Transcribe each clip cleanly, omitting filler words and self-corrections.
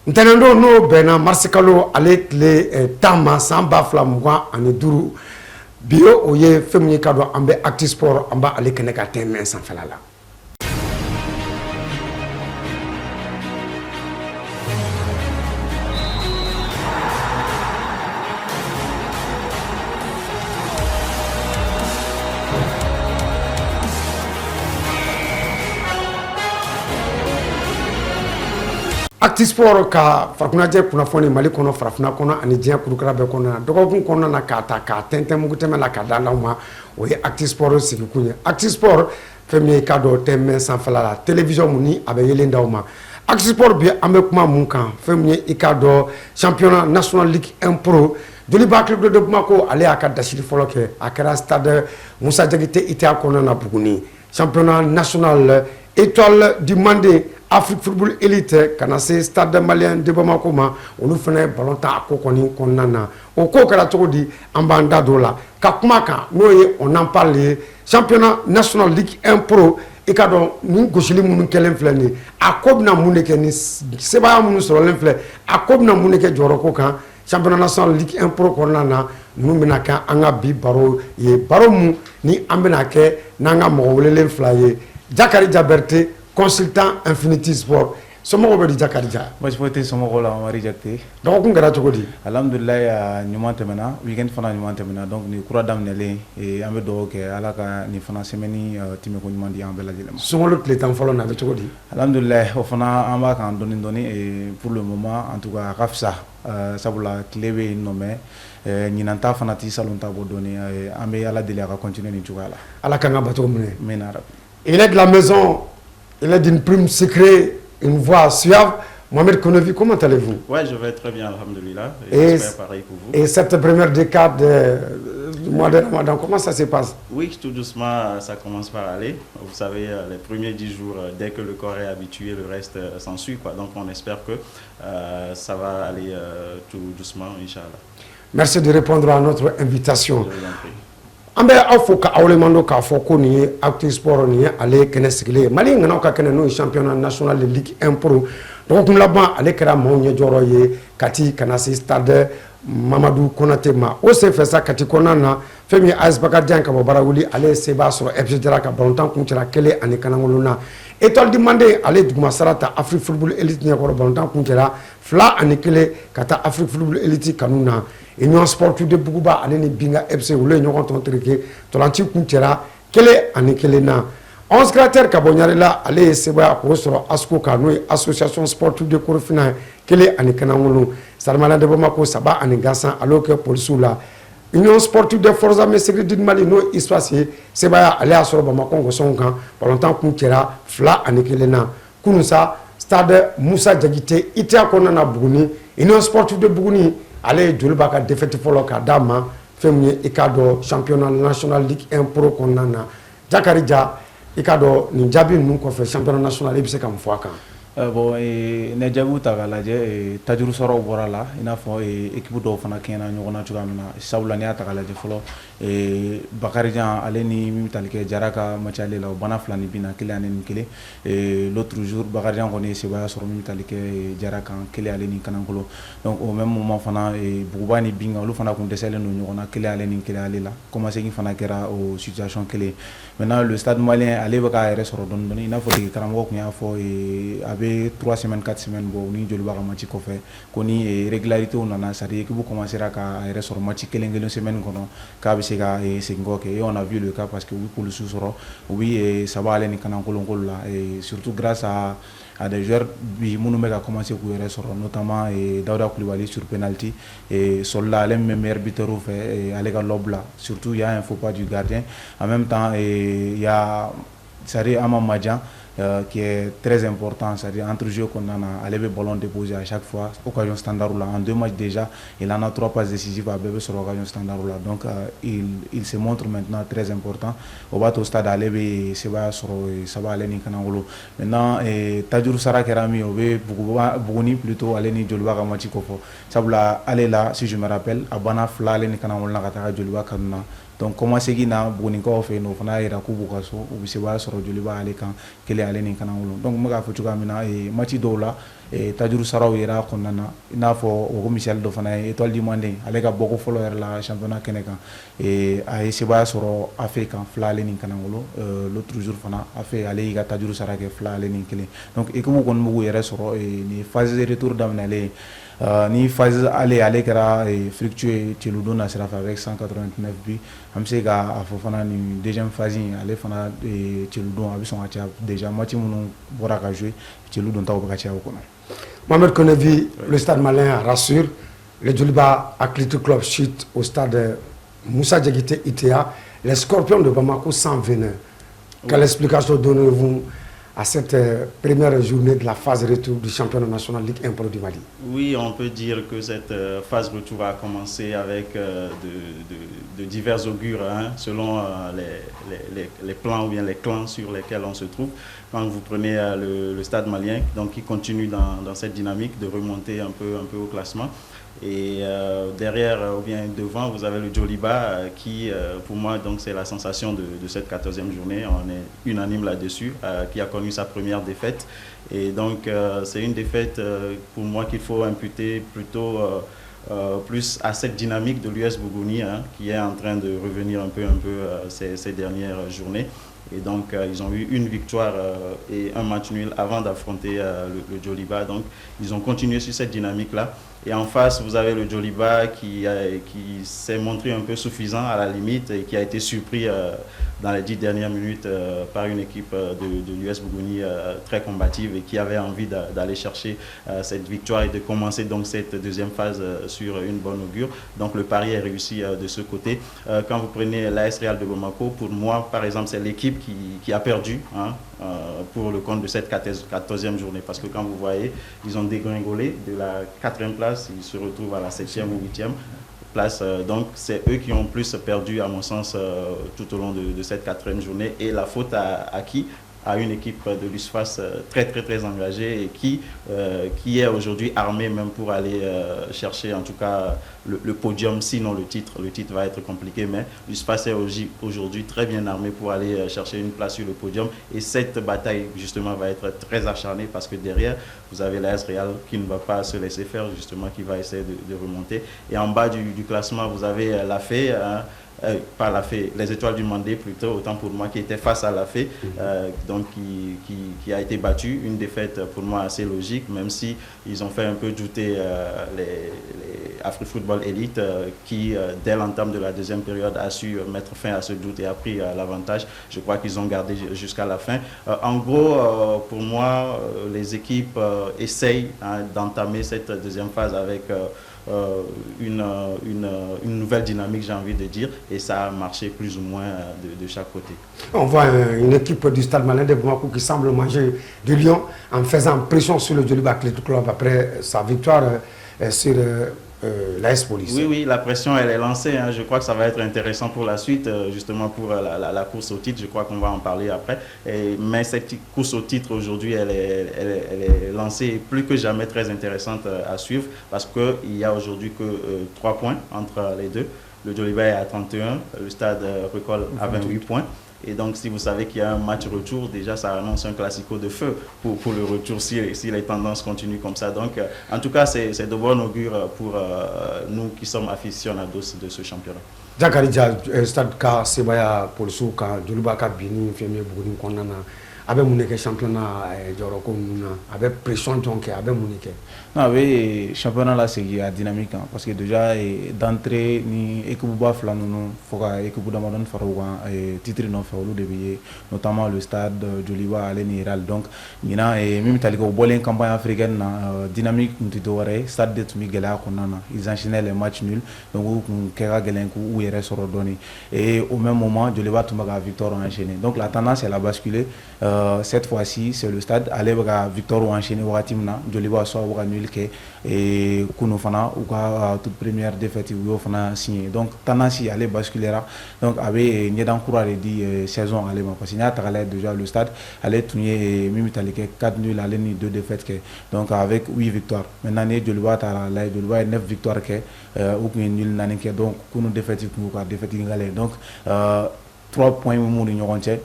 Ntɛnɛndon n'o bɛnna marsikalo ale tile 10 ma san 2025 bi o ye fɛn min ye ka dɔn an bɛ actu sport an b'a ale kɛnɛ ka tɛmɛ sanfɛla la. Actu sport ka farafinajɛ kunnafoni Mali kɔnɔ farafinna kɔnɔ ani diɲɛ kurukara bɛɛ kɔnɔna na dɔgɔkun kɔnɔna na k'a ta k'a tɛntɛn mugu tɛmɛ la ka da l'aw ma o ye actu sport sigikun ye. Actu sport fɛn min ye ka dɔn tɛmɛ sanfɛla la télévision mun ni a bɛ yelen d'aw ma. Actu sport bi an bɛ kuma mun kan fɛn min ye i ka dɔn championnat national ligue 1 pro Joliba club de Bamako ale y'a ka dasiri fɔlɔ kɛ a kɛra stade Musa Jagite ITA kɔnɔna na Buguni. Championnat national étoile du Mandé Afrique football élite kana se stade malien de Bamako ma olu fana ballon tan a ko kɔni kɔnɔna na o ko kɛra cogo di an b'an da don la ka kuma kan n'o ye on en parle championnat national ligue 1 pro i ka dɔn ni gosili minnu kɛlen filɛ nin a ko bɛna mun de kɛ ni sebaya minnu sɔrɔlen filɛ a ko bɛna mun de kɛ jɔyɔrɔ kan championnat national ligue 1 pro kɔnɔna na ninnu bɛna kɛ an ka bi baro ye baro mun ni an bɛna kɛ n'an ka mɔgɔ welelen fila ye Jakarija Berté consultant Infinity Sport somɔgɔw bɛ di Jakarija. Baasi foyi tɛ somɔgɔw la Mamari Jakite. Dɔgɔkun kɛra cogo di? Alhamdulilayi ɲuman tɛmɛna weekend fana ɲuman tɛmɛna donc ni kura daminɛlen an bɛ dugawu kɛ Ala ka nin fana semaine tɛmɛ ko ɲuman di an bɛɛ lajɛlen ma. Sunkalo tile 10 fɔlɔ na bɛ cogo di? Alhamdulilayi o fana an b'a kan dɔɔni dɔɔni pour le moment en tout cas a ka fisa sabula tile bɛ yen nɔ mais ɲinan ta fana tɛ salon ta bɔ dɔɔni an bɛ Ala deli a ka continuer nin cogoya la. Ala kan ka bato minɛ. Amina rabi. Il est de la maison, il est d'une plume secrète, une voix suave. Mohamed Konovi, comment allez-vous? Ouais, je vais très bien, alhamdoulilah. Et j'espère pareil pour vous. Et cette première décade du mois de Ramadan, comment ça se passe? Oui, tout doucement, ça commence par aller. Vous savez, les premiers 10 jours, dès que le corps est habitué, le reste s'ensuit, quoi. Donc, on espère que ça va aller tout doucement, Inch'Allah. Merci de répondre à notre invitation. Je vous en prie. An bɛ aw fo ka aw lemando k'a fɔ ko nin ye actu sport nin ye ale kɛnɛ sigilen ye Mali ŋanaw ka kɛnɛ n'o ye championnat national de ligue 1 pro dɔgɔkun laban ale kɛra maaw ɲɛjɔrɔ ye Kati kana se stade Mamadou Konate ma o senfɛ sa Kati kɔnɔna na fɛn min ye AS Bakarijan ka bɔ Barawuli ale ye se b'a sɔrɔ FC Jara ka ballon-tan kuncɛla 1 ani Kanangolo na étoile du Mandé ale duguma sara ta Afrique football élite ɲɛkɔrɔ ballon-tan kuncɛla 2 ani 1 ka taa Afrique football élite kanu na Union sportive de Buguba ale ni Binga FC olu ye ɲɔgɔn tɔn tereke tolanci kuncɛla 1 ani 1 na 11 caractères ka bɔ Ɲarela ale ye sebaya k'o sɔrɔ ASCO ka n'o ye association sportive de Korofina 1 ani Kanangolo Stade Malien de Bamako 3 ani Gassan ale y'o kɛ polisiw la Union sportive de forces armées sécurité du Mali n'o espace ye sebaya ale y'a sɔrɔ Bamako ngɔsɔnw kan ballon-tan kuncɛla 2 ani 1 na kunun sa stade Musa Jagite ITA kɔnɔna na Buguni Union sportive de Buguni ale ye Joliba ka défaite fɔlɔ ka d'a ma fɛn min ye i k'a dɔn championnat national ligue 1 pro kɔnɔna na Jakarija i k'a dɔn nin jaabi ninnu kɔfɛ championnat national i bɛ se ka mun fɔ a kan? Bon ne jaabiw ta k'a lajɛ tajuru sɔrɔw bɔra la i n'a fɔ équipe dɔw fana kɛɲɛna ɲɔgɔn na cogoya min na sabula n'i y'a ta k'a lajɛ fɔlɔ Bakarijan ale ni min bɛ tali kɛ Jara ka match ale la o bana 2 ni binna 1 ani 1 l'autre jour Bakarijan kɔni ye sebaya sɔrɔ min bɛ tali kɛ Jara kan 1 ale ni Kanangolo donc au même moment fana Buguba ni Binga olu fana kun dɛsɛlen don ɲɔgɔn na 1 ale ni 1 ale la commencé fana kɛra o situation 1 maintenant le stade malien ale bɛ k'a yɛrɛ sɔrɔ dɔɔni dɔɔni i n'a fɔ dege karamɔgɔ kun y'a fɔ a bɛ 3 semaines 4 semaines bɔ ni Joliba ka match kɔfɛ ko ni régularité nana c'est à dire équipe commencé k'a yɛrɛ sɔrɔ match 1 semaine kɔnɔ k'a bɛ se ka segin kɔ kɛ et on a vu le cas parce que u bɛ polisiw sɔrɔ u bɛ 3 ale ni Kanangolo la surtout grâce à des joueurs minnu bɛ ka commencer k'u yɛrɛ sɔrɔ notamment Dawuda Kulibali sur penalty Sola ale min bɛ meilleur buteur fɛ ale ka lob la surtout il y a un faux pas du gardien en même temps il y a Sari Ama Madjan qui est très important, c'est-à-dire entre jeux qu'on a à lever ballon déposé à chaque fois, occasion standard là. En 2 matchs déjà, il en a 3 passes décisives à bébé sur l'occasion standard là. Donc il se montre maintenant très important. Au bas au stade à lever, ça va aller ni Kanangolo. Maintenant, Tadjur Sara Kerami, au Buguni plutôt aller ni Joliba Kamati Kofo. Ça va aller là, si je me rappelle, à Bana Fla aller ni Kanangolo na Katara Joliba Kanuna. Donc comment c'est qu'il a Buninko fait nos fana ira kubukaso ou se va sur Joliba aller quand qu'elle est allée ni Kanangolo. Donc moi ga futuka mina e match do la Tajuru Saraw yera kɔnɔna i n'a fɔ o ko Michel dɔ fana ye Étoile du Manden ale ka bɔko fɔlɔ yɛrɛ la championnat kɛnɛ kan a ye sebaya sɔrɔ AFE kan 2 ale ni Kanangolo l'autre jour fana AFE ale y'i ka Tajuru Sara kɛ 2 ale ni 1 donc équipe kɔni b'u yɛrɛ sɔrɔ ni phase de retour daminɛlen ni phase ale kɛra fructueux Cheludon na sira fɛ avec 189 buts an bɛ se k'a fɔ fana ni deuxième phase in ale fana Cheludon a bɛ sɔn ka caya déjà match minnu bɔra ka jouer Cheludon taw bɛ ka caya o kɔnɔ. Mohamed Konevi, le stade malien rassure. Le Djoliba Athletic Club chute au stade Moussa Diakité ITA. Les Scorpions de Bamako sans venir. Quelle explication donnez-vous à cette première journée de la phase retour du championnat national Ligue 1 Pro du Mali? Oui, on peut dire que cette phase retour a commencé avec de divers augures, hein, selon les plans ou bien les clans sur lesquels on se trouve. Quand vous prenez le stade malien, donc qui continue dans cette dynamique de remonter un peu au classement. Et derrière ou bien devant, vous avez le Djoliba qui, pour moi, donc c'est la sensation de cette 14e journée. On est unanime là-dessus, qui a connu sa première défaite. Et donc, c'est une défaite pour moi qu'il faut imputer plutôt plus à cette dynamique de l'US Bougouni, hein, qui est en train de revenir un peu ces dernières journées. Et donc, ils ont eu une victoire et un match nul avant d'affronter le Djoliba. Donc, ils ont continué sur cette dynamique-là. Et en face, vous avez le Djoliba qui s'est montré un peu suffisant à la limite et qui a été surpris dans les 10 dernières minutes par une équipe de l'US Bougouni très combative et qui avait envie d'aller chercher cette victoire et de commencer donc cette deuxième phase sur une bonne augure. Donc le pari est réussi de ce côté. Quand vous prenez l'AS Real de Bamako, pour moi, par exemple, c'est l'équipe qui a perdu, hein, pour le compte de cette 14e journée. Parce que quand vous voyez, ils ont dégringolé de la 4e place, ils se retrouvent à la 7e ou 8e place. Donc c'est eux qui ont plus perdu, à mon sens, tout au long de cette 4e journée. Et la faute à qui? À une équipe de l'USFAS très engagée et qui est aujourd'hui armée même pour aller chercher en tout cas le podium, sinon le titre va être compliqué, mais l'USFAS est aujourd'hui très bien armé pour aller chercher une place sur le podium et cette bataille justement va être très acharnée parce que derrière vous avez l'AS Real qui ne va pas se laisser faire justement, qui va essayer de remonter et en bas du classement vous avez la FE, pas la FE, les Étoiles du Mandé plutôt, autant pour moi, qui était face à la FE, donc qui a été battu, une défaite pour moi assez logique, même si ils ont fait un peu douter les Afri-Football Elite, qui dès l'entame de la deuxième période a su mettre fin à ce doute et a pris l'avantage. Je crois qu'ils ont gardé jusqu'à la fin. En gros, pour moi, les équipes essayent, hein, d'entamer cette deuxième phase avec une nouvelle dynamique, j'ai envie de dire, et ça a marché plus ou moins de chaque côté. On voit une équipe du Stade Malien de Bamako qui semble manger du lion en faisant pression sur le Djoliba Athletic Club après sa victoire sur l'AS Police. Oui, la pression elle est lancée, hein. Je crois que ça va être intéressant pour la suite, justement pour la course au titre, je crois qu'on va en parler après. Mais cette course au titre aujourd'hui, elle est lancée et plus que jamais très intéressante à suivre parce qu'il n'y a aujourd'hui que 3 points entre les deux. Le Djoliba est à 31, le Stade Recol à 28 points. Et donc, si vous savez qu'il y a un match retour, déjà, ça annonce un classico de feu pour le retour si les tendances continuent comme ça. Donc, en tout cas, c'est de bon augure pour nous qui sommes aficionados de ce championnat. Jakarija, Stade Ka Sebaya Polisu Ka Djoliba Ka Bini Femi Bougouni Kondana avec mon championnat Djoroko avec pression donc avec mon équipe. Non, avec championnat là c'est la dynamique, hein, parce que déjà d'entrée ni équipe ba fla nous faut que équipe d'Amadon farouga titre non fait au début notamment le stade Djoliba à l'Eniral. Donc nina et même tali ko bolen campagne africaine na dynamique nous tidore stade de tumi gela konana ils enchaînaient les matchs nuls donc kera gelenku ou yere soro doni et au même moment Djoliba tumaga victoire enchaînée. Donc la tendance elle a basculé. Cette fois-ci c'est le stade aller victoire enchaînée watimna Djoliba soit nul que et Kuno Fana ou toute première défaite ou Fana signé. Donc tendance allait basculera. Donc avec Niedan Koura dit saison allait parce qu'il y a déjà le stade allait tourner Mimitalike 4 nuls allait ni 2 défaites que donc avec 8 victoires. Maintenant Djoliba ta là Djoliba 9 victoires que ou nul nanike donc Kuno défaite Kuno défaite donc 3 points mu ni ñoronté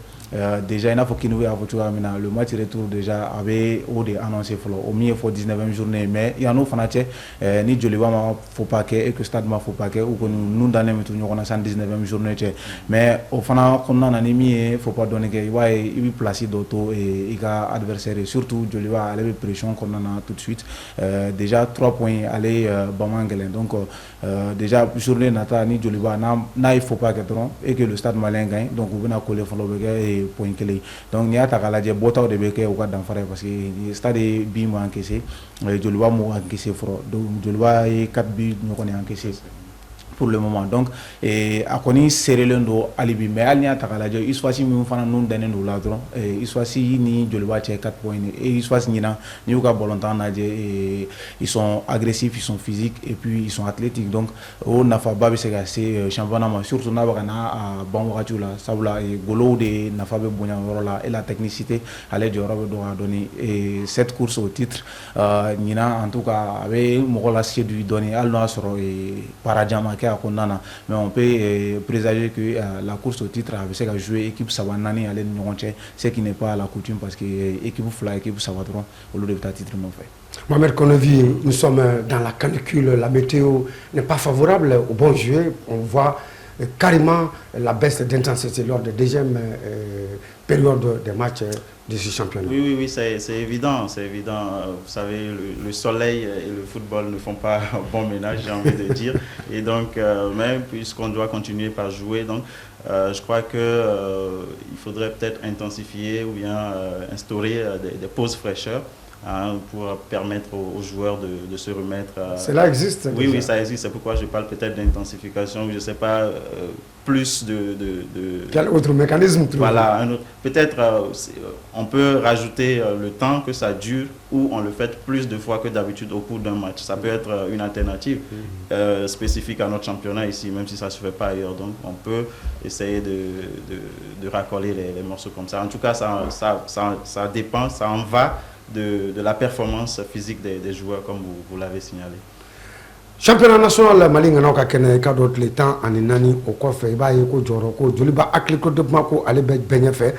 déjà il n'a faut qu'il nous ait le match retour déjà avait annoncé au mieux faut 19e journée mais il y a nous fanatique ni Joliba ma faut pas que et que stade ma faut pas que ou que nous dans les on a 119e journée mais au fana qu'on a animé faut pas donner que il placé d'auto et il a adversaire et surtout Joliba aller pression qu'on a tout de suite déjà 3 points aller Bamangelen donc déjà journée nata ni Joliba na il faut pas que et que le stade malien gagne donc on va coller follow et point clé donc il y a ta la bota de beke au cadre d'enfant parce que le stade bim encaissé Joliba mo encaissé fro donc Joliba et 4 buts nous connaît encaissé pour le moment donc et a koni serelendo alibi mais alnia takalaje iswasi mi fana nun danen do la dron et iswasi ni Joliba 4 points et iswasi nina ni uka volontaire naje et ils sont agressifs, ils sont physiques et puis ils sont athlétiques donc on n'a pas babi c'est championnat surtout na bakana a bon ratula sabula et golo de na fa be bonya rola et la technicité aller du robe do donner et cette course au titre nina en tout cas avec mogola c'est du donner al no soro et paradjama mais on peut présager que la course au titre avec jouer équipe Sawanani aller ce qui n'est pas à la coutume parce que équipe Fly équipe Savatron au lieu de titre non fait. Mohamed Konovi, nous sommes dans la canicule, la météo n'est pas favorable au bon jeu, on voit carrément la baisse d'intensité lors de la deuxième période des matchs de ce championnat. Oui, c'est évident, c'est évident. Vous savez, le soleil et le football ne font pas bon ménage, j'ai envie de dire. Et donc, même puisqu'on doit continuer par jouer, donc, je crois qu'il faudrait peut-être intensifier ou bien instaurer des pauses fraîcheurs. Pour permettre aux joueurs de se remettre. Cela existe. Oui, ça existe. C'est pourquoi je parle peut-être d'intensification, je ne sais pas, plus de... Quel autre mécanisme? Voilà, peut-être on peut rajouter le temps que ça dure ou on le fait plus de fois que d'habitude au cours d'un match. Ça peut être une alternative spécifique à notre championnat ici, même si ça ne se fait pas ailleurs. Donc on peut essayer de raccoler les morceaux comme ça. En tout cas, ça dépend, ça en va de la performance physique des joueurs, comme vous l'avez signalé. Championnat national Mali ngana ka kene ka do le temps ani nani o ko fe ba ye ko joro ko Joliba akliko de Bamako ale be benye fe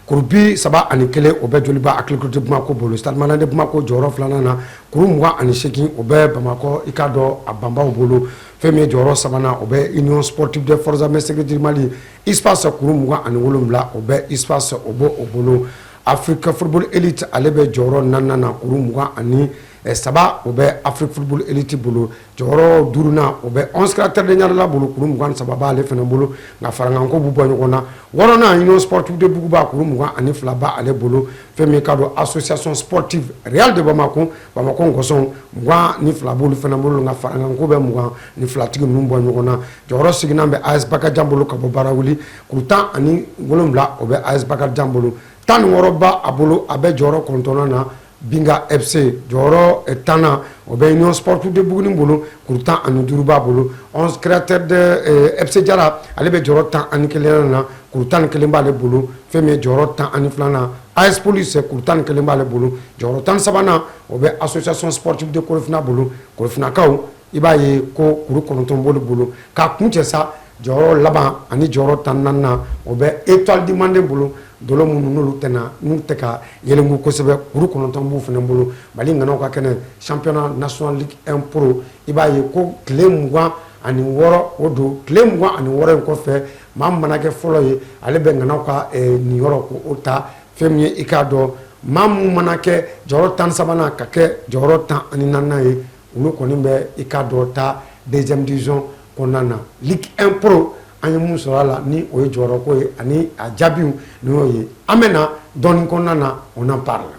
kurubi saba ani kele o be Joliba akliko de Bamako bolo stade Malien de Bamako joro flana na kurumwa ani shekin o be Bamako ikado abamba o bolo femi joro sabana o be Union Sportive de Forces Armées Sécurité du Mali espace kurumwa ani wolumla o be espace obo o bolo Africa Football Elite alebe joro nanana kurumwa ani saba o be Afrique Football Elite bolo joro duruna o be 11 caractères de nyarala bolo kurumwa saba ba ale fena bolo nga faranga ko bu bonyo kona worona Union Sportive de Bukuba kurumwa ani flaba ale bolo femi kado association sportive Real de Bamako ngoson mwa ni flabolo fena bolo nga faranga ko be mwa ni flatigi num bonyo kona joro siginambe AS Bakar Jambolo kabo barawuli kuruta ani golomla o be AS Bakar Jambolo tan woroba abolo abe joro kontona na Binga FC joro etana obe Union Sportive de Buguni bolo kurta anu duruba bolo 11 créateurs de FC Jara alebe joro tan anikelena na kurtan kelemba le bolo feme joro tan aniflana AS Police kurtan kelemba le bolo joro tan sabana obe association sportive de Korofina bolo Korofina kaw ibaye ko kuru konton bolo ka kunche sa joro laba ani joro tan nanna obe étoile demandé bolo dolo munu nolu tena nu teka yelengu kosebe kuru kononton bu fene bolo Mali ngana ka kene championnat national Ligue 1 pro ibaye ko klemwa ani woro odo klemwa ani woro ko fe mam manake folo ye ale be ngana ka ni woro ko ota femye ikado mam manake joro tan sabana ka ke joro tan ani nanna ye ulu konimbe ikado ta deuxième division konana Ligue 1 pro ani musola ni o joro ko ani ajabiu ni oye amena don konana on en parle.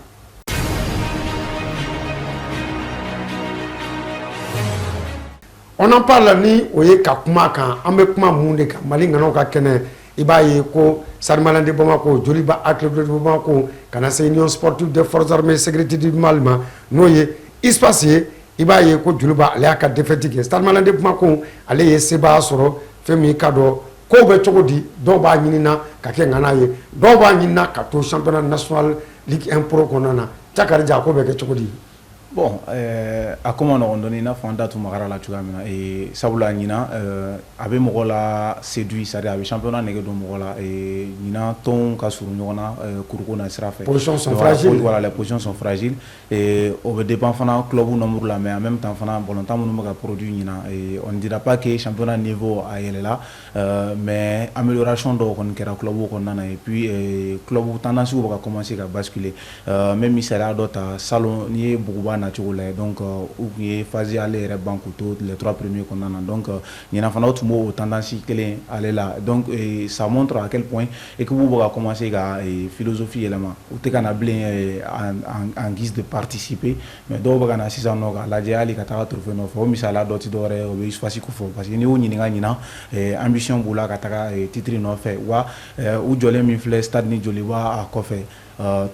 On en parle ni oye ka kuma kan ambe kuma munde kan Mali ngano ka kene ibaye ko Stade Malien de Bamako Joliba Athletic de Bamako kana se Union Sportive de Forces Armées Sécurité du Mali noye espace ibaye ko Joliba ale aka défaite Stade Malien de Bamako ale yeseba soro femi kado ko be chogodi do ba nyina ka ke ngana ye do ba nyina ka to championnat national Ligue 1 pro konana chakari ja ko be ke chogodi Bon, a comment on donne une fanda tout magara la tugamina et sabula nina avait mogola séduit ça avait championnat négo do mogola et nina ton kasuru nyona kuruko na srafe positions sont fragiles voilà les positions sont fragiles et au dépend fana club nombre la mais en même temps fana volontaire mon ka produit nina et on ne dira pas que championnat niveau a elle là mais amélioration do kon kera club ko nana et puis club tendance ko va commencer à basculer même si ça là d'autres salon ni beaucoup donc où est phasé aller banque les 3 premiers qu'on a donc il y en a autre mot tendance qu'elle aller là donc ça montre à quel point et que vous va commencer à philosophie élément ou te kana blé en guise de participer mais do ba na 6 ans la dia ali kata trouver no fo misala doti dore o be fasi ko fo parce que ni o ni nga ambition bula kata titre no fait wa ou jolé mi fle stade ni joli wa a ko fait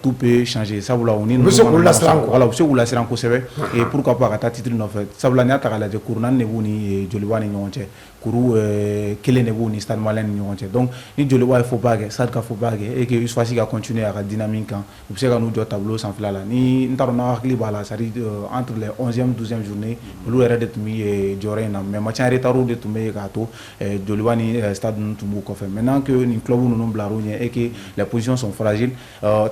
tout peut changer ça vous la on voilà vous la siran ko sebe et pourquoi pas kata titre no fait ça vous la nya ta la je cournan ne buni joli wa ni nyonche kuru kele ne buni stade malen ni nyonche donc ni joli wa il faut pas que ça ka faut pas que et que soit si ka continuer à dynamique quand vous savez nous do tableau sans fila là ni ntarona akli bala ça entre les 11e 12e journée lu era de tumi jore na mais match en retard de tumi gato joli wa ni stade ntumbu ko fait maintenant que ni club nous non blaro et que les positions sont fragiles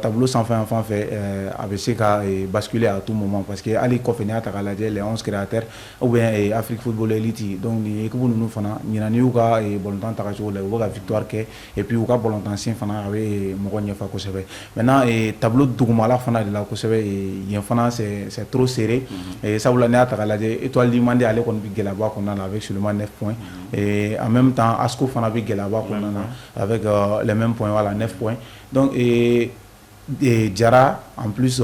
tableau sans fin enfin fait avec ce cas basculer à tout moment parce que ali kofenia takalade les 11 créateurs ou bien Afrique Football Elite donc ni équipe nous fana ni na niuka et bolontan takacho le woga victoire que et puis woga bolontan sin fana avec mogonya fa ko sebe maintenant tableau dugumala fana de la ko sebe y fana c'est trop serré et ça vous la na takalade étoile du mandé aller kon bigela ba kon avec seulement 9 points et en même temps Asco fana bigela ba kon avec les mêmes points voilà 9 points donc et Jara en plus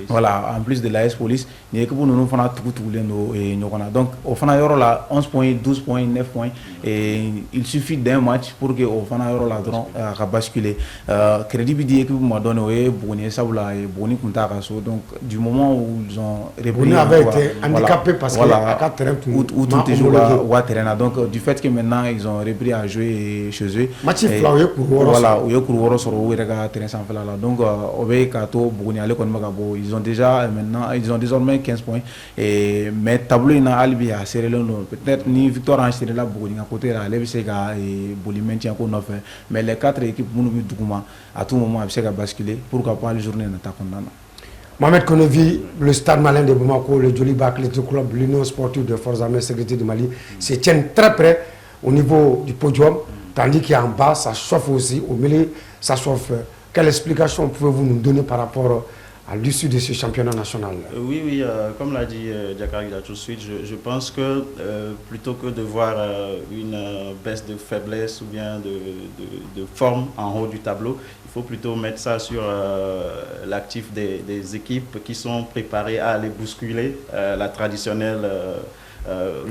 voilà en plus de la S-Police ni équipe nous fana tout lendo et donc au fana euro là 11 points 12 points 9 points et il suffit d'un match pour que au fana euro là à basculer crédibilité équipe m'a donné boni sabula et boni kunta kaso donc du moment où ils ont repris avait été handicapé parce que à terrain où tout est joué à terrain donc du fait que maintenant ils ont repris à jouer chez eux match voilà où Kurworo sur où terrain sans là donc Obey Kato Bougni Ale Konmagabo ils ont déjà maintenant ils ont désormais 15 points et mais tableau ina Albi a serré le peut-être ni victoire en serré là Bougni à côté là les Sega et Boli maintien qu'on a fait mais les 4 équipes Mounou Dougouma à tout moment avec Sega basculer pourquoi pas les journées n'attaquent pas. Mohamed Konevi, le Stade Malien de Bamako, le Joliba Athletic Club, l'Union sportive de Forces armées sécurité du Mali se tiennent très près au niveau du podium tandis qu'en bas ça chauffe aussi au milieu ça chauffe. Quelle explication pouvez-vous nous donner par rapport à l'issue de ce championnat national? Oui, comme l'a dit Diakariga tout de suite, je pense que plutôt que de voir une baisse de faiblesse ou bien de forme en haut du tableau, il faut plutôt mettre ça sur l'actif des équipes qui sont préparées à aller bousculer le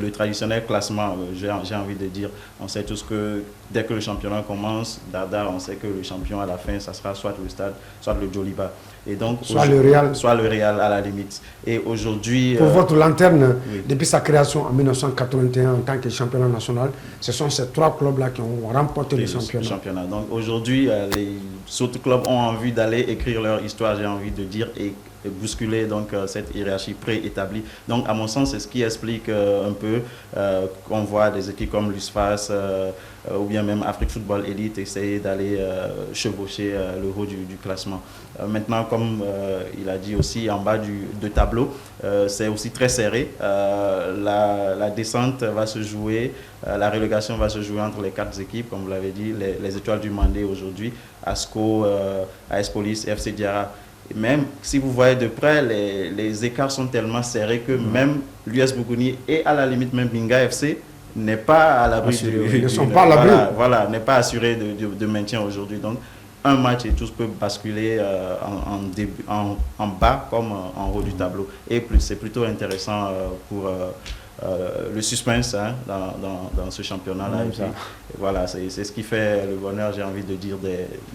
traditionnel classement, j'ai envie de dire. On sait tous que dès que le championnat commence, Dada, on sait que le champion à la fin, ça sera soit le Stade, soit le Joliba. Et donc, soit le Real à la limite. Et aujourd'hui... Pour votre lanterne, oui. Depuis sa création en 1981 en tant que championnat national, ce sont ces 3 clubs-là qui ont remporté le championnat. Donc aujourd'hui, les autres clubs ont envie d'aller écrire leur histoire, j'ai envie de dire, et bousculer donc cette hiérarchie préétablie. Donc à mon sens, c'est ce qui explique un peu qu'on voit des équipes comme l'USFAS ou bien même Afrique Football Elite essayer d'aller chevaucher le haut du classement. Maintenant, comme il a dit aussi, en bas de tableau, c'est aussi très serré. La descente va se jouer, la relégation va se jouer entre les 4 équipes, comme vous l'avez dit, les étoiles du Mandé aujourd'hui, ASCO, AS Police, FC Diarra. Et même si vous voyez de près, les écarts sont tellement serrés que même l'US Bougouni et à la limite même Binga FC n'est pas à l'abri n'est pas assuré de maintien aujourd'hui. Donc un match et tous peuvent basculer en bas comme en haut du tableau. Et c'est plutôt intéressant le suspense hein, dans ce championnat-là. Voilà, c'est ce qui fait le bonheur, j'ai envie de dire,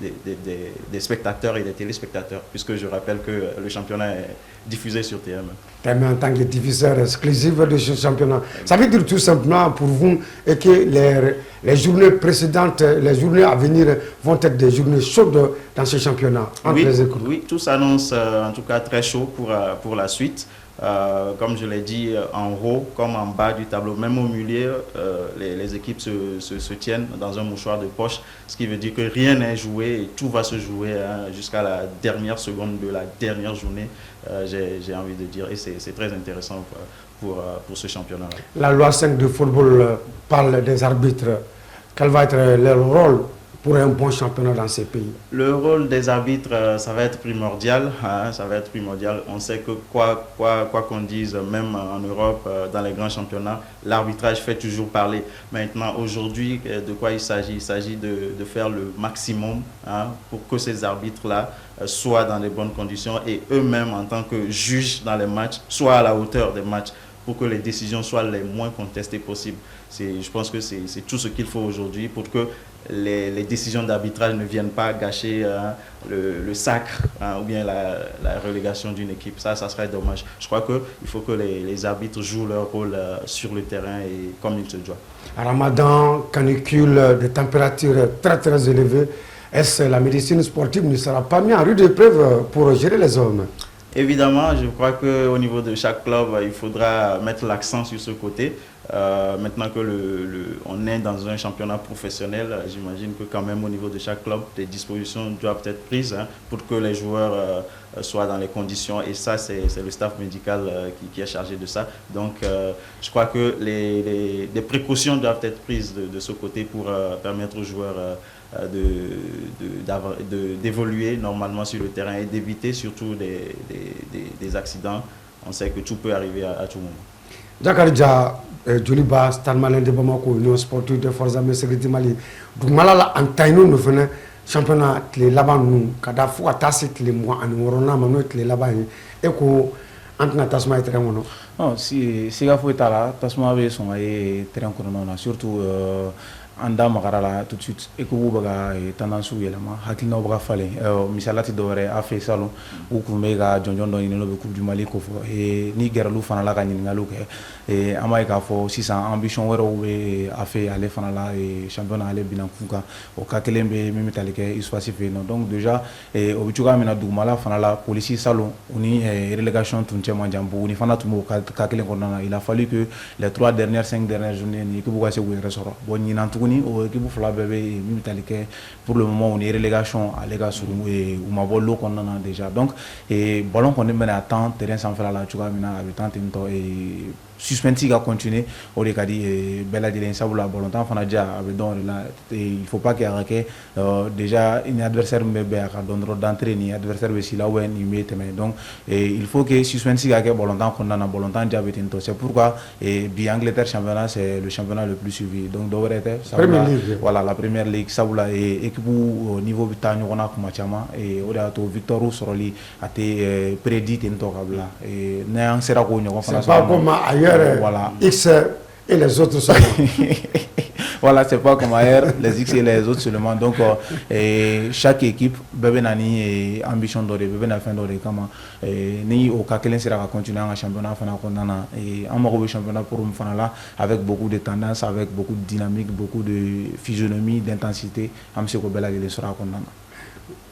des spectateurs et des téléspectateurs, puisque je rappelle que le championnat est diffusé sur TM. En tant que diffuseur exclusif de ce championnat, ça veut dire tout simplement pour vous et que les journées précédentes, les journées à venir vont être des journées chaudes dans ce championnat entre les équipes. Oui, tout s'annonce en tout cas très chaud pour la suite. Comme je l'ai dit, en haut comme en bas du tableau, même au milieu, les équipes se tiennent dans un mouchoir de poche, ce qui veut dire que rien n'est joué et tout va se jouer hein, jusqu'à la dernière seconde de la dernière journée, j'ai envie de dire, et c'est très intéressant pour ce championnat-là. La loi 5 de football parle des arbitres. Quel va être leur rôle pour un bon championnat dans ces pays? Le rôle des arbitres, ça va être primordial. Hein, ça va être primordial. On sait que quoi qu'on dise, même en Europe, dans les grands championnats, l'arbitrage fait toujours parler. Maintenant, aujourd'hui, de quoi il s'agit? Il s'agit de faire le maximum hein, pour que ces arbitres-là soient dans les bonnes conditions et eux-mêmes, en tant que juges dans les matchs, soient à la hauteur des matchs pour que les décisions soient les moins contestées possibles. Je pense que c'est tout ce qu'il faut aujourd'hui pour que les décisions d'arbitrage ne viennent pas gâcher hein, le sacre hein, ou bien la relégation d'une équipe. Ça serait dommage. Je crois qu'il faut que les arbitres jouent leur rôle sur le terrain et comme il se doit. Ramadan, canicule, des températures très très élevées. Est-ce que la médecine sportive ne sera pas mise en rude épreuve pour gérer les hommes? Évidemment, je crois qu'au niveau de chaque club, il faudra mettre l'accent sur ce côté. Maintenant que on est dans un championnat professionnel, j'imagine que quand même au niveau de chaque club, des dispositions doivent être prises hein, pour que les joueurs soient dans les conditions. Et ça, c'est le staff médical qui est chargé de ça. Donc, je crois que des précautions doivent être prises de ce côté pour permettre aux joueurs d'évoluer normalement sur le terrain et d'éviter surtout des accidents. On sait que tout peut arriver à tout moment. Jakarija Joliba Stade Malien de Bamako Union sportive de forces armées sécurité Mali dugumala la antayno no fana championnat tile laban nu kada fu ka tasi tile mo ani worona mano tile laban e ko antna tasma etre ngono non si ga fo etala tasma be son ay terrain kono na surtout anda magarala tout de suite et que vous baga tendance yelama hakilna baga fale misalati dore a fait salon ou kumega jonjon do ino be coupe du Mali ko fo et ni geralu fana la ka ngalu ke et amay ka fo 600 ambition wero be a fait aller fana la et championnat aller binan kuka o ka kelembe mimitali ke iswasi fe non donc déjà et obichuga mina dugumala fana la police salon oni relégation tunchema jambu ni fana tumo ka kelen ko nana il a fallu que les 5 dernières journées ni que vous se vous resort bon ni au équipe fla bébé mitalike pour le moment on est relégation à l'éga sur ou ma bolo qu'on a déjà donc et ballon qu'on est mené à temps terrain sans faire la chuga mina habitant et suspense va continuer au cas dit bella di l'insabula volontaire fana dia avec donc là il faut pas qu'il arrête déjà un adversaire bébé à donner d'entrée ni adversaire aussi là où il met donc il faut que suspense ga volontaire qu'on a volontaire dia avec c'est pourquoi et bien Angleterre championnat c'est le championnat le plus suivi donc devrait être voilà la première ligue sabula et équipe au niveau bitanyo on a comme chama et au to Victor Soroli a été prédit en kabla et n'en sera ko nyoko fana pas comme ailleurs voilà X et les autres seulement. Voilà, c'est pas comme ailleurs les X et les autres seulement donc chaque équipe bébé nani et ambition d'ore bébé na fin d'ore kama ni au kakelen sera continuer en championnat fana kondana et en marobe championnat pour me fana là avec beaucoup de tendance avec beaucoup de dynamique beaucoup de physionomie d'intensité am se ko bela le sera kondana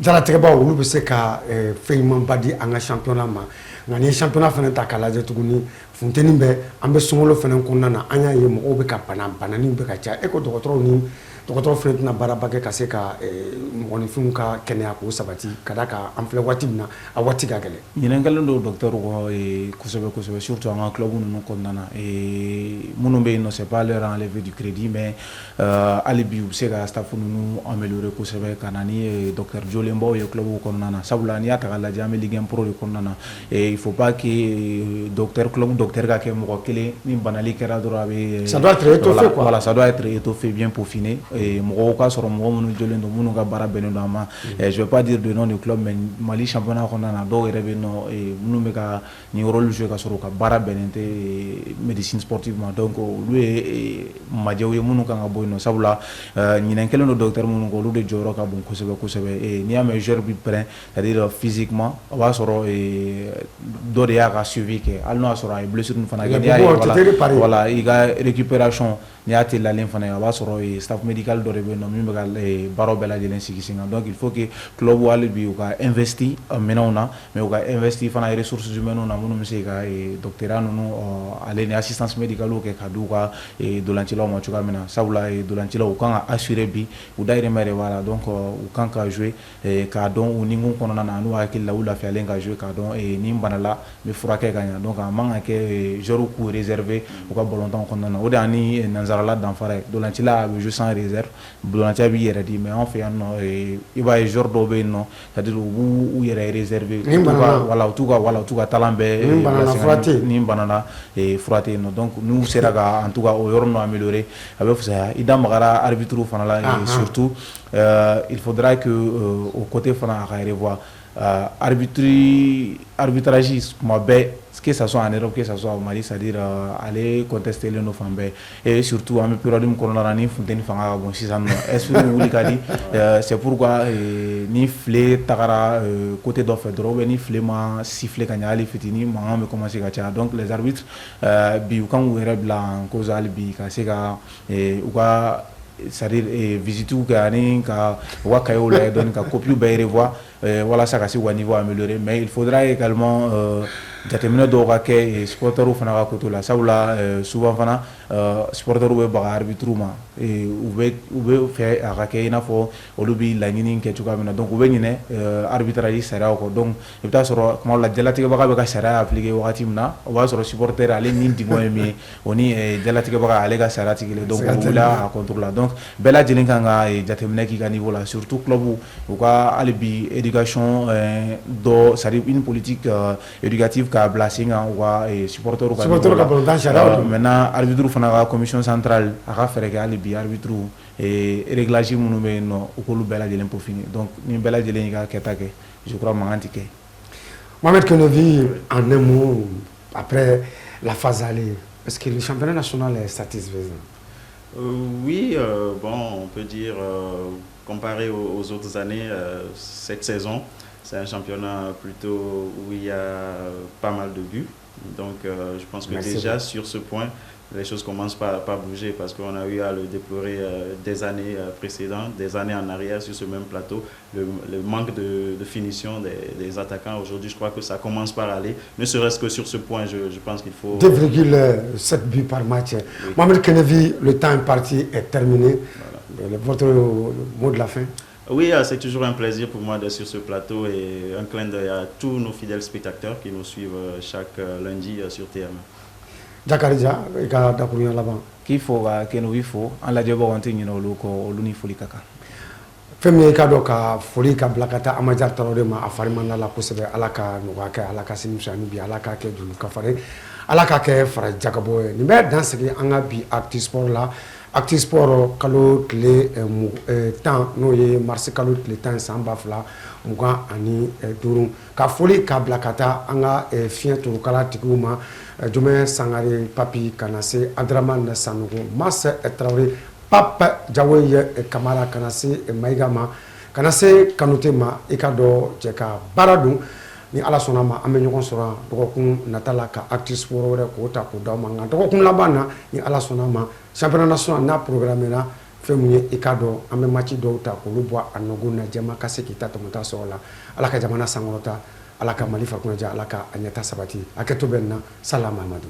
jala tegba wulu be se ka feyman badi en championnat ma ngani championnat fana ta kala je tuguni funteni be ambe songolo fana konnana anya ye mo be ka panani be ka cha e ko dokotoro ni dokotoro fana na barabake ka se ka ngoni funka kenya ko sabati kada ka amfle watibna a watiga gele yenen galen do docteur ko ko surtout en club nous konnana et muno be no c'est pas leur enlever du crédit mais alibi se ka staff nous améliorer ko sebe kanani docteur Jolembo et club konnana sabulani ata la jame ligue pro konnana et il faut pas que docteur club docteur ka ke mo kele ni banali kera droit ça doit être étoffé quoi voilà ça doit être étoffé bien peaufiné mɔgɔw ka sɔrɔ mɔgɔ minnu jɔlen don minnu ka baara bɛnnen don a ma je vais pas dire de nom de club mais Mali championnat kɔnɔna na dɔw yɛrɛ bɛ yen nɔ minnu bɛ ka nin rôle jouer ka sɔrɔ u ka baara bɛnnen tɛ médecine sportive ma donc olu ye majɛw ye minnu kan ka bɔ yen nɔ sabula ɲinɛn kelen don docteur minnu kɔ olu de jɔyɔrɔ ka bon kosɛbɛ kosɛbɛ n'i y'a mɛn joueur bi pɛrɛn c'est-à-dire physiquement o b'a sɔrɔ dɔ de y'a ka suivi kɛ hali n'o y'a sɔrɔ a ye blessure min fana kɛ n'i y'a ye voilà i ka récupération n'i y'a telilalen fana ye a b'a sɔrɔ staff médical dɔ de bɛ yen nɔ min bɛ ka baaraw bɛɛ lajɛlen sigi sen kan donc il faut que club hali bi u ka investi minɛnw na mais u ka investi fana ressources humaines na minnu bɛ se ka docteur ninnu ale ni assistance médicale kɛ ka di u ka dolancilaw ma cogoya min na sabula dolancilaw u kan ka assurer bi u dayirimɛ de b'a la donc u kan ka jouer k'a dɔn u nikun kɔnɔna na n'u hakili la u lafiyalen ka jouer k'a dɔn ni n banala n bɛ furakɛ ka ɲɛ donc a man ka kɛ joueur k'u réserver u ka ballon-tan kɔnɔna na o de y'a ni nanzarala danfara ye dolancila a bɛ jouer sans réserve dolanciya b'i yɛrɛ di mais an fɛ yan nɔ i b'a ye joueur dɔw bɛ yen nɔ c'est-à-dire u b'u yɛrɛ réserver u t'u ka talent bɛɛ ni n banana fura tɛ yen nɔ donc n'u sera ka en tout cas o yɔrɔ ninnu améliorer a bɛ fisaya i da magara arbitre fana la surtout il faudra que au côté fana a ka revoir arbitrage kuma bɛɛ que ça soit en Europe que ça soit au Mali c'est-à-dire aller contester le no fan bɛɛ et surtout an bɛ période min kɔnɔna na ni funteni fanga ka bon sisan nɔ esprit bɛ wuli ka di c'est pourquoi ni file tagara côté dɔ fɛ dɔrɔn ou bien ni file ma siffler ka ɲɛ hali fitini mankan bɛ commencer ka caya donc les arbitres bi u kan k'u yɛrɛ bila en cause hali bi ka se ka u ka c'est-à-dire visite kɛ ani ka u ka cahier lajɛ dɔɔni ka copie bɛɛ revoir walasa ka se k'u ka niveau améliorer mais il faudra également jateminɛ dɔw ka kɛ supporters fana ka côté la sabula souvent fana supporters bɛ baga arbitres ma u bɛ fɛ a ka kɛ i n'a fɔ olu bɛ laɲini kɛ cogoya min na donc u bɛ ɲinɛ arbitrage sariyaw kɔ donc i bɛ taa sɔrɔ tuma dɔ la jalatigɛbaga bɛ ka sariya appliquer wagati min na o b'a sɔrɔ supporter ale ni digɔn ye min ye o ni jalatigɛbaga ale ka sariya tɛ kelen donc u wulila a contrôle la donc bɛɛ lajɛlen kan ka jateminɛ k'i ka niveau la surtout club u ka hali bi éducation dɔ c'est-à-dire une politique éducative ka bila sen kan u ka supporters ka ballon-tan sariyaw maintenant arbitre fana ka commission centrale a ka fɛɛrɛ kɛ hali bi arbitre réglage minnu bɛ yen nɔ u k'olu bɛɛ lajɛlen peaufiner donc ni bɛɛ lajɛlen y'i ka kɛta kɛ je crois mankan tɛ kɛ. Mohamed Kenevi, en un mot, après la phase aller, est-ce que le championnat national est satisfaisant? Oui, bon, on peut dire, comparé aux autres années, cette saison, c'est un championnat plutôt où il y a pas mal de buts. Donc, je pense que déjà sur ce point, les choses commencent pas à bouger parce qu'on a eu à le déplorer des années précédentes, des années en arrière sur ce même plateau, le manque de finition des attaquants. Aujourd'hui, je crois que ça commence par aller, ne serait-ce que sur ce point, je pense qu'il faut... 2,7 buts par match. Oui. Mohamed Kenevi, le temps imparti est terminé. Voilà. Votre mot de la fin? Oui, c'est toujours un plaisir pour moi d'être sur ce plateau et un clin d'œil à tous nos fidèles spectateurs qui nous suivent chaque lundi sur TM. Jakarija, i ka dakuruɲa laban. K'i fo ka Kenevi fo an lajɛbagaw an tɛ ɲinɛ olu kɔ olu ni foli ka kan. Fɛn min ye i ka dɔn ka foli ka bila ka taa Amaja Tarawele ma a farimanda la kosɛbɛ ala ka nɔgɔya kɛ ala ka sini fisaya ni bi ala k'a kɛ juru kafari ala k'a kɛ fara jagabɔ ye nin bɛ dansigi an ka bi Actu Sport la Actu Sport kalo tile 10 n'o ye mars kalo tile 10 san 2025 ka foli ka bila ka taa an ka fiɲɛ turukala tigiw ma Jumɛn Sangare Papi kana se Adraman Sanogo Massa Traoré Papa Jawoye Kamara kana se Maïga ma kana se Kanute ma i ka dɔn cɛ ka baara dun ni ala sɔnna ma an bɛ ɲɔgɔn sɔrɔ dɔgɔkun nata ka Actu Sport wɛrɛ k'o ta k'o d'aw ma nka dɔgɔkun laban na ni ala sɔnna ma championnat national n'a programmera fɛn min ye i ka dɔn an bɛ match dɔw ta k'olu bɔ a nɔgo na jɛma ka se k'i ta tɔmɔta sɔrɔ la ala ka jamana sankɔrɔta ala ka Mali fakunnaja ala ka a ɲɛta sabati a kɛto bɛ na Salam Mahamadou.